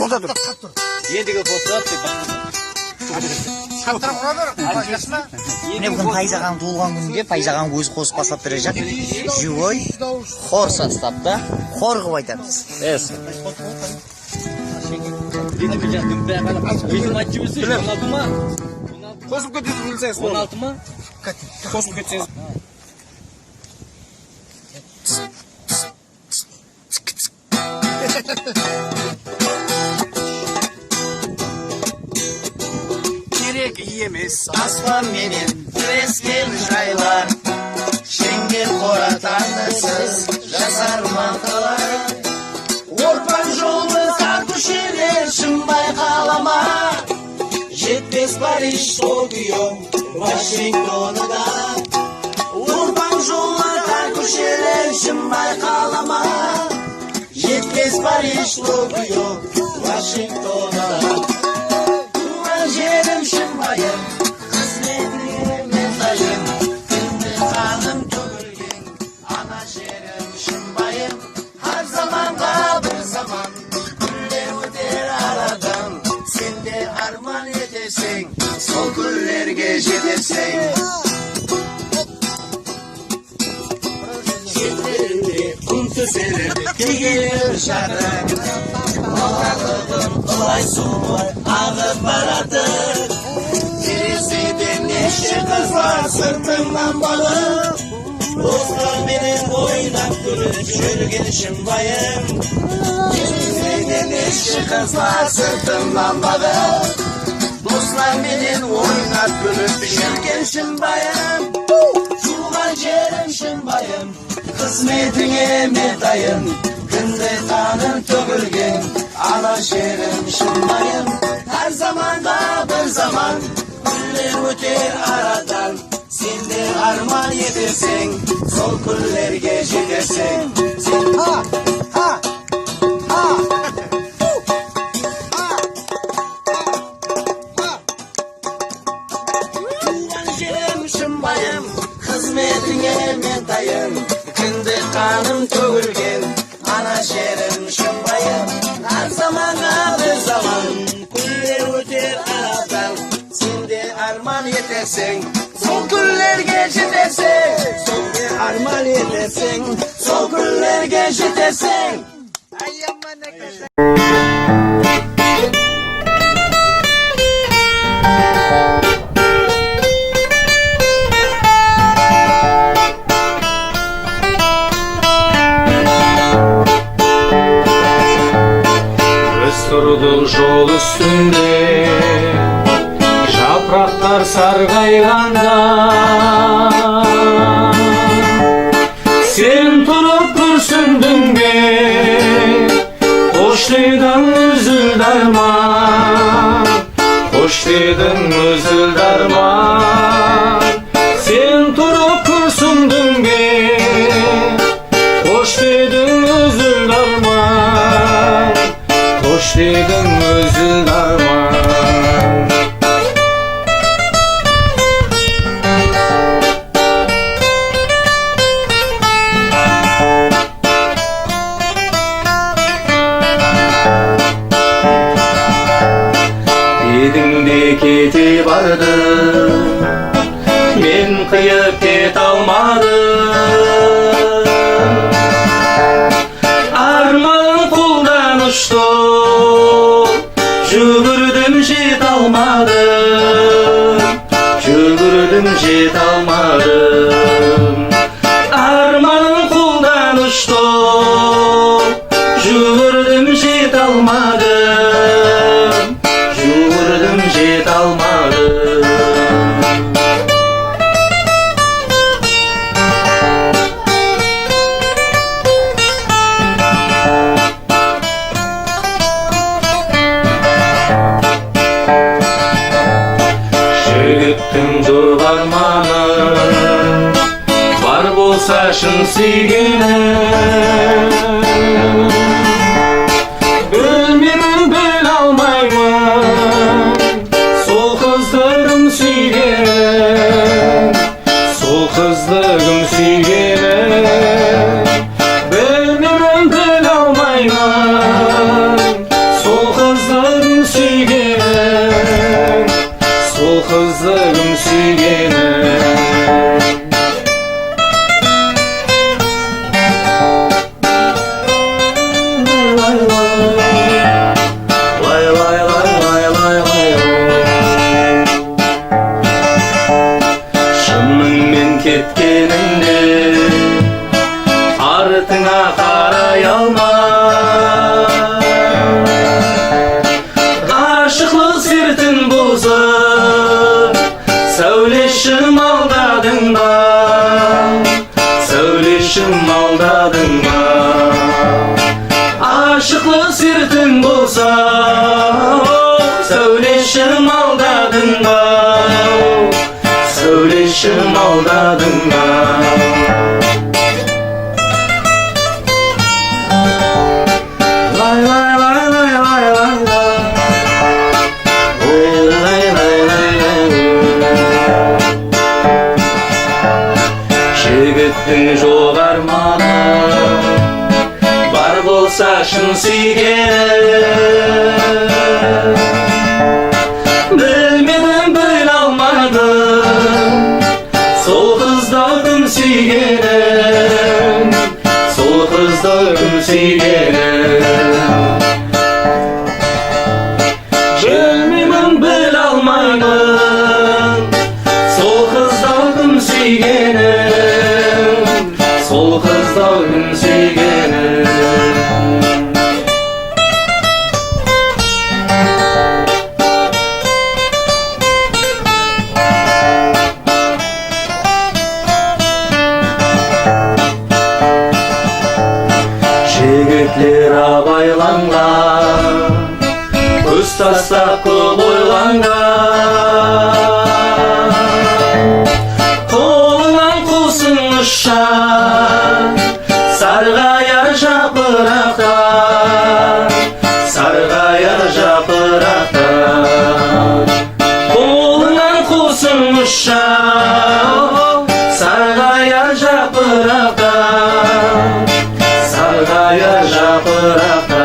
To'xta tur. Ендігі қосылап деп Шаттырып ұрады, қойшасына. Міне бүгін Пайзағаның туылған күнінде Пайзағаның өзі қосып бастап бере жақ. Живой хор составда хор қылып айтамыз. Қосып кетеді білсеңіз. 16 ма? Қосып кетсеңіз. Керек емес Аспан менен тірескен жайлар, шеңгел қора таңдысыз жасар мақталар. Орпан жолы қар көшелер шынбай қалама, жетпес Париж, Токио, Вашингтонда. Орпан жолы қар көшелер шынбай қалама, жетпес Париж, Токио, Вашингтонда. Жерім шынбайым, қызметіне мен дайым, күнді қаным төгілген, ана жерім шынбайым. Har zamanға бір заман, күндер өтер арадан, сен де арман етесің, сол күндерге жетесің. Шеттерінде құм төселер, кегелер шағыр, Ағалығым құлай суы ағып баратыр. Терезеден неше қызлар сыртыңнан бағып, достарменен ойнап күліп жүрген шынбайым. Терезеден неше қызлар сыртыңнан бағып, достарменен ойнап күліп жүрген шынбайым. Туған жерім шынбайым, қызметіңе медайым, күнде қаным төгілген, ана жерім шынбайым. Әр заманға бір заман, күндер өтер арадан, сен де арман етесің, сол күндерге жетесің. Туған жерім шынбайым, қызметіңе мен дайым, күнде қаным төгілген, ана жерім шынбайым. Әр заманға бір заман, күндер өтер арадан, сен де арман етесің, сол күндерге жетесің. Сен де арман етесің, сол күндерге жетесің. Тұрдық жол үстінде, жапырақтар сарғайғанда, сен тұрып күрсіндің бе, қош дедің үзілді арман, қош дедің үзілді арман. Сен тұрып күрсіндің бе, қош дедің үзілді арман, қош дедің өзіл арман. Дедің де кете барды, мен қиып кете алмадым. Арман қолдан ұшты, жүгірдім жет алмадым, жүгірдім жет алмадым. Арманым қолдан ұшты, жүгірдім жет алмадым, жүгірдім жет алмадым. Жігіттің көп арманы, бар болса шын сүйгені. Білмеймін, біле алмаймын, сол қыздығым сүйгені, сол қыздығым сүйгені. Білмеймін, біле алмаймын, сол қыздығым аңлай алмай. Ғашықлық сертін бұзып, сәулешім алдадың ба, сәулешім алдадың ба. Aşıklık sirtin bulsa, söyleşim aldadın ba, söyleşim aldadın ba. Lay lay lay lay lay lay lay. Lay lay lay lay lay. Жігіттің жоқ арманы бар болса шын сүйгенім, білмедім біле алмадым сол қызды кім сүйгенім, сол қызды кім сүйгенім. Білмеймін біле алмаймын сол қызды кім сүйгенім, сол қызды кім сүйгенім. Жігітлер абайланған, көз тастап көп ойланған, қолынан құсын ұшар, сарғайар жапырақтар, сарғайар жапырақтар. Қолынан құсын ұшар, сарғайар жапырақтар, сарғайар жапырақтар.